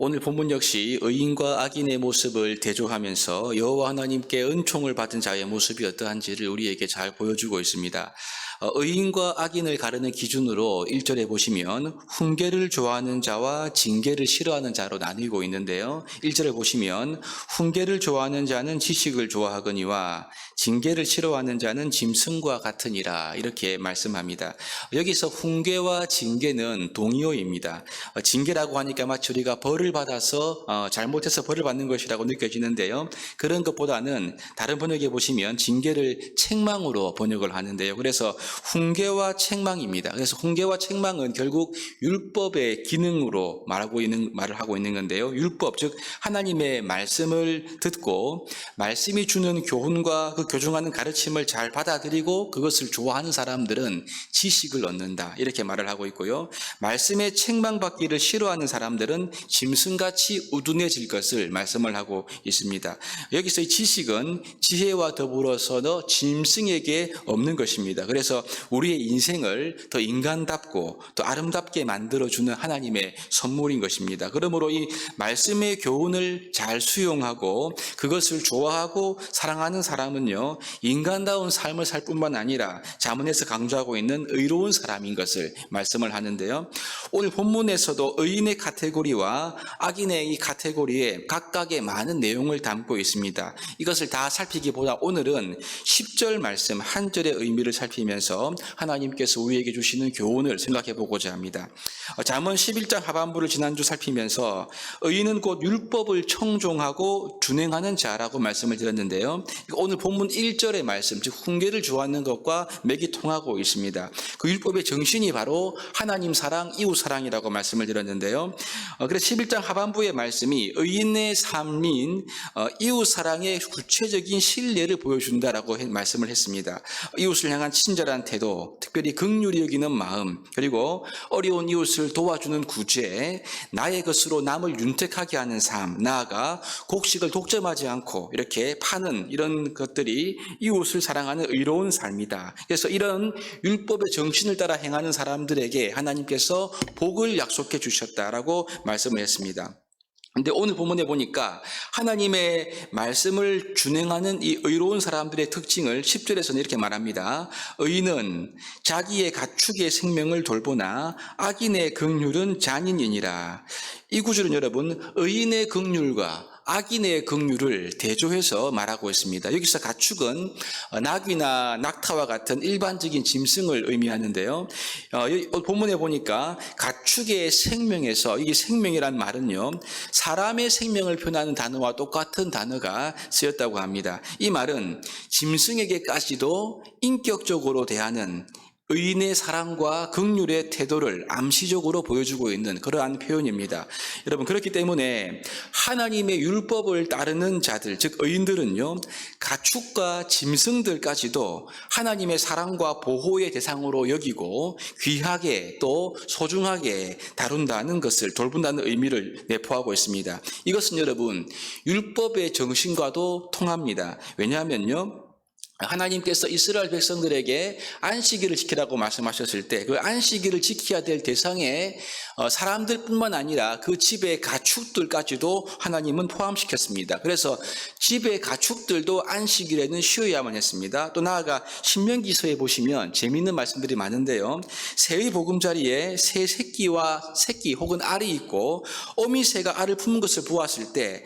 오늘 본문 역시 의인과 악인의 모습을 대조하면서 여호와 하나님께 은총을 받은 자의 모습이 어떠한지를 우리에게 잘 보여주고 있습니다. 의인과 악인을 가르는 기준으로 1절에 보시면 훈계를 좋아하는 자와 징계를 싫어하는 자로 나뉘고 있는데요. 1절에 보시면 훈계를 좋아하는 자는 지식을 좋아하거니와 징계를 싫어하는 자는 짐승과 같으니라 이렇게 말씀합니다. 여기서 훈계와 징계는 동의어입니다. 징계라고 하니까 마치 우리가 벌을 받아서 잘못해서 벌을 받는 것이라고 느껴지는데요. 그런 것보다는 다른 번역에 보시면 징계를 책망으로 번역을 하는데요. 그래서 훈계와 책망입니다. 그래서 훈계와 책망은 결국 율법의 기능으로 말을 하고 있는 건데요. 율법, 즉 하나님의 말씀을 듣고 말씀이 주는 교훈과 그 교중하는 가르침을 잘 받아들이고 그것을 좋아하는 사람들은 지식을 얻는다 이렇게 말을 하고 있고요. 말씀에 책망받기를 싫어하는 사람들은 짐승같이 우둔해질 것을 말씀을 하고 있습니다. 여기서 이 지식은 지혜와 더불어서 짐승에게 없는 것입니다. 그래서 우리의 인생을 더 인간답고 더 아름답게 만들어주는 하나님의 선물인 것입니다. 그러므로 이 말씀의 교훈을 잘 수용하고 그것을 좋아하고 사랑하는 사람은요, 인간다운 삶을 살 뿐만 아니라 자문에서 강조하고 있는 의로운 사람인 것을 말씀을 하는데요. 오늘 본문에서도 의인의 카테고리와 악인의 이 카테고리에 각각의 많은 내용을 담고 있습니다. 이것을 다 살피기보다 오늘은 10절 말씀 한 절의 의미를 살피면서 하나님께서 우리에게 주시는 교훈을 생각해 보고자 합니다. 잠언 11장 하반부를 지난주 살피면서 의인은 곧 율법을 청종하고 준행하는 자라고 말씀을 드렸는데요. 오늘 본문 1절의 말씀, 즉 훈계를 좋아하는 것과 맥이 통하고 있습니다. 그 율법의 정신이 바로 하나님 사랑, 이웃 사랑이라고 말씀을 드렸는데요. 그래서 11장 하반부의 말씀이 의인의 삶인 이웃 사랑의 구체적인 신뢰를 보여준다라고 말씀을 했습니다. 이웃을 향한 친절한 태도, 특별히 긍휼히 여기는 마음, 그리고 어려운 이웃을 도와주는 구제, 나의 것으로 남을 윤택하게 하는 삶, 나아가 곡식을 독점하지 않고 이렇게 파는 이런 것들이 이웃을 사랑하는 의로운 삶이다. 그래서 이런 율법의 정신을 따라 행하는 사람들에게 하나님께서 복을 약속해 주셨다라고 말씀을 했습니다. 근데 오늘 본문에 보니까 하나님의 말씀을 준행하는 이 의로운 사람들의 특징을 10절에서는 이렇게 말합니다. 의인은 자기의 가축의 생명을 돌보나 악인의 긍휼은 잔인이니라. 이 구절은 여러분 의인의 긍휼과 악인의 긍휼을 대조해서 말하고 있습니다. 여기서 가축은 낙이나 낙타와 같은 일반적인 짐승을 의미하는데요. 본문에 보니까 가축의 생명에서 이 생명이란 말은요, 사람의 생명을 표현하는 단어와 똑같은 단어가 쓰였다고 합니다. 이 말은 짐승에게까지도 인격적으로 대하는 의인의 사랑과 긍휼의 태도를 암시적으로 보여주고 있는 그러한 표현입니다. 여러분, 그렇기 때문에 하나님의 율법을 따르는 자들, 즉 의인들은요, 가축과 짐승들까지도 하나님의 사랑과 보호의 대상으로 여기고 귀하게 또 소중하게 다룬다는 것을, 돌본다는 의미를 내포하고 있습니다. 이것은 여러분 율법의 정신과도 통합니다. 왜냐하면요, 하나님께서 이스라엘 백성들에게 안식일을 지키라고 말씀하셨을 때 그 안식일을 지켜야 될 대상에 사람들뿐만 아니라 그 집의 가축들까지도 하나님은 포함시켰습니다. 그래서 집의 가축들도 안식일에는 쉬어야만 했습니다. 또 나아가 신명기서에 보시면 재미있는 말씀들이 많은데요. 새의 보금자리에 새 새끼와 새끼 혹은 알이 있고 어미새가 알을 품은 것을 보았을 때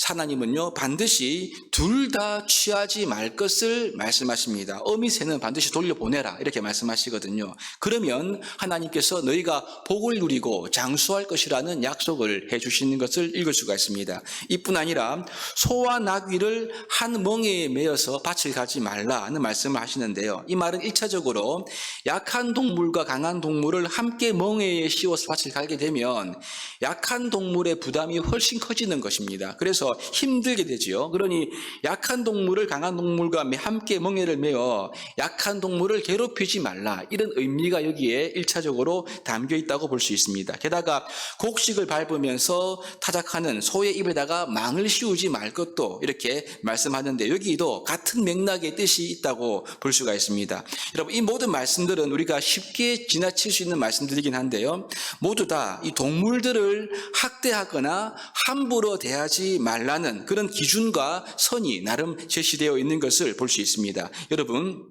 하나님은요 반드시 둘 다 취하지 말 것을 말씀하십니다. 어미새는 반드시 돌려보내라 이렇게 말씀하시거든요. 그러면 하나님께서 너희가 복을 누리고 장수할 것이라는 약속을 해주시는 것을 읽을 수가 있습니다. 이뿐 아니라 소와 나귀를 한 멍에에 매어서 밭을 가지 말라는 말씀을 하시는데요. 이 말은 1차적으로 약한 동물과 강한 동물을 함께 멍에에 씌워서 밭을 가게 되면 약한 동물의 부담이 훨씬 커지는 것입니다. 그래서 힘들게 되지요. 그러니 약한 동물을 강한 동물 동물과 함께 멍에를 메어 약한 동물을 괴롭히지 말라. 이런 의미가 여기에 1차적으로 담겨 있다고 볼 수 있습니다. 게다가 곡식을 밟으면서 타작하는 소의 입에다가 망을 씌우지 말 것도 이렇게 말씀하는데 여기도 같은 맥락의 뜻이 있다고 볼 수가 있습니다. 여러분, 이 모든 말씀들은 우리가 쉽게 지나칠 수 있는 말씀들이긴 한데요. 모두 다 이 동물들을 학대하거나 함부로 대하지 말라는 그런 기준과 선이 나름 제시되어 있는 것을 볼 수 있습니다. 여러분,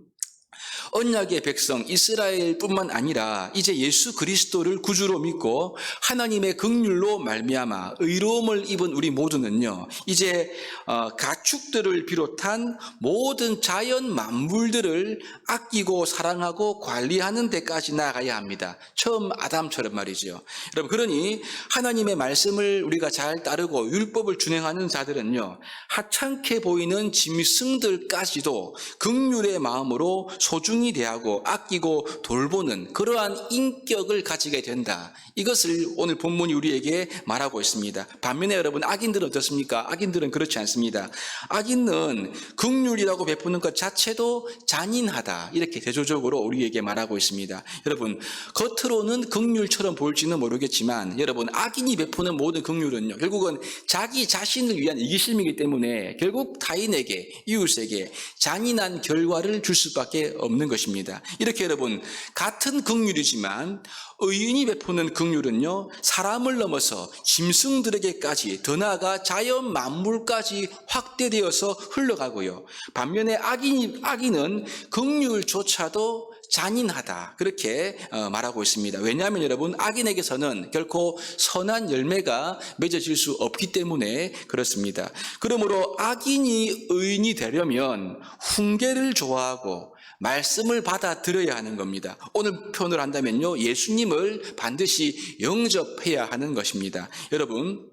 언약의 백성 이스라엘뿐만 아니라 이제 예수 그리스도를 구주로 믿고 하나님의 긍휼로 말미암아 의로움을 입은 우리 모두는요, 이제 가축들을 비롯한 모든 자연 만물들을 아끼고 사랑하고 관리하는 데까지 나아가야 합니다. 처음 아담처럼 말이죠. 여러분, 그러니 하나님의 말씀을 우리가 잘 따르고 율법을 준행하는 자들은요, 하찮게 보이는 짐승들까지도 긍휼의 마음으로 소중히 대하고 아끼고 돌보는 그러한 인격을 가지게 된다. 이것을 오늘 본문이 우리에게 말하고 있습니다. 반면에 여러분, 악인들은 어떻습니까? 악인들은 그렇지 않습니다. 악인은 긍휼이라고 베푸는 것 자체도 잔인하다. 이렇게 대조적으로 우리에게 말하고 있습니다. 여러분, 겉으로는 긍휼처럼 보일지는 모르겠지만 여러분, 악인이 베푸는 모든 긍휼은요, 결국은 자기 자신을 위한 이기심이기 때문에 결국 타인에게, 이웃에게 잔인한 결과를 줄 수밖에 없는 것입니다. 이렇게 여러분, 같은 긍휼이지만 의인이 베푸는 긍휼은요, 사람을 넘어서 짐승들에게까지, 더 나아가 자연 만물까지 확대되어서 흘러가고요. 반면에 악인은 긍휼조차도 잔인하다, 그렇게 말하고 있습니다. 왜냐하면 여러분, 악인에게서는 결코 선한 열매가 맺어질 수 없기 때문에 그렇습니다. 그러므로 악인이 의인이 되려면 훈계를 좋아하고 말씀을 받아들여야 하는 겁니다. 오늘 표현을 한다면요, 예수님을 반드시 영접해야 하는 것입니다. 여러분,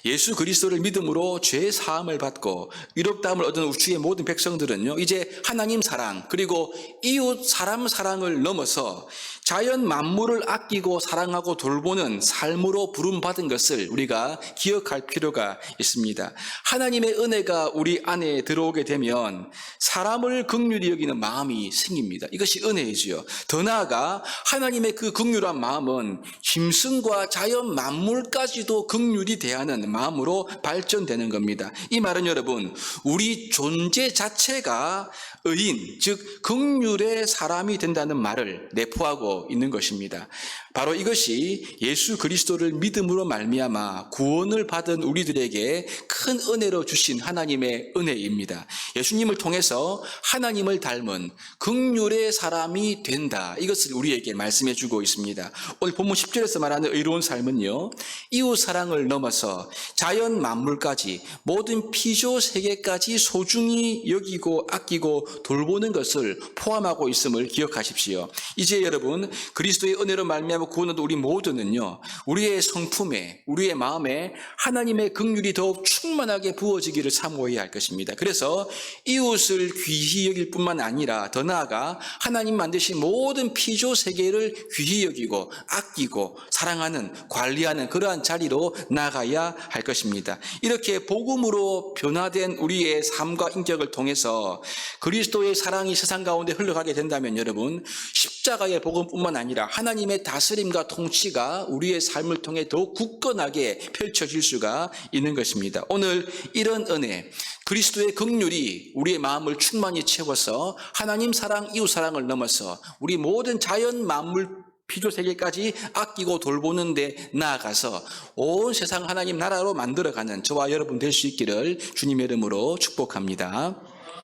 예수 그리스도를 믿음으로 죄 사함을 받고 의롭다함을 얻은 우주의 모든 백성들은요, 이제 하나님 사랑 그리고 이웃 사람 사랑을 넘어서 자연 만물을 아끼고 사랑하고 돌보는 삶으로 부름받은 것을 우리가 기억할 필요가 있습니다. 하나님의 은혜가 우리 안에 들어오게 되면 사람을 긍휼히 여기는 마음이 생깁니다. 이것이 은혜이지요. 더 나아가 하나님의 그 긍휼한 마음은 짐승과 자연 만물까지도 긍휼히 대하는 마음으로 발전되는 겁니다. 이 말은 여러분, 우리 존재 자체가 의인, 즉 긍휼의 사람이 된다는 말을 내포하고 있는 것입니다. 바로 이것이 예수 그리스도를 믿음으로 말미암아 구원을 받은 우리들에게 큰 은혜로 주신 하나님의 은혜입니다. 예수님을 통해서 하나님을 닮은 긍휼의 사람이 된다. 이것을 우리에게 말씀해 주고 있습니다. 오늘 본문 10절에서 말하는 의로운 삶은요, 이웃 사랑을 넘어서 자연 만물까지 모든 피조 세계까지 소중히 여기고 아끼고 돌보는 것을 포함하고 있음을 기억하십시오. 이제 여러분, 그리스도의 은혜로 말미암아 구원은 우리 모두는요, 우리의 성품에, 우리의 마음에 하나님의 긍휼이 더욱 충만하게 부어지기를 사모해야 할 것입니다. 그래서 이웃을 귀히 여길 뿐만 아니라 더 나아가 하나님 만드신 모든 피조 세계를 귀히 여기고 아끼고 사랑하는, 관리하는 그러한 자리로 나가야 할 것입니다. 이렇게 복음으로 변화된 우리의 삶과 인격을 통해서 그리스도의 사랑이 세상 가운데 흘러가게 된다면 여러분, 십자가의 복음뿐만 아니라 하나님의 다스림과 통치가 우리의 삶을 통해 더욱 굳건하게 펼쳐질 수가 있는 것입니다. 오늘 이런 은혜, 그리스도의 긍휼이 우리의 마음을 충만히 채워서 하나님 사랑, 이웃 사랑을 넘어서 우리 모든 자연 만물 피조 세계까지 아끼고 돌보는 데 나아가서 온 세상 하나님 나라로 만들어가는 저와 여러분 될 수 있기를 주님의 이름으로 축복합니다.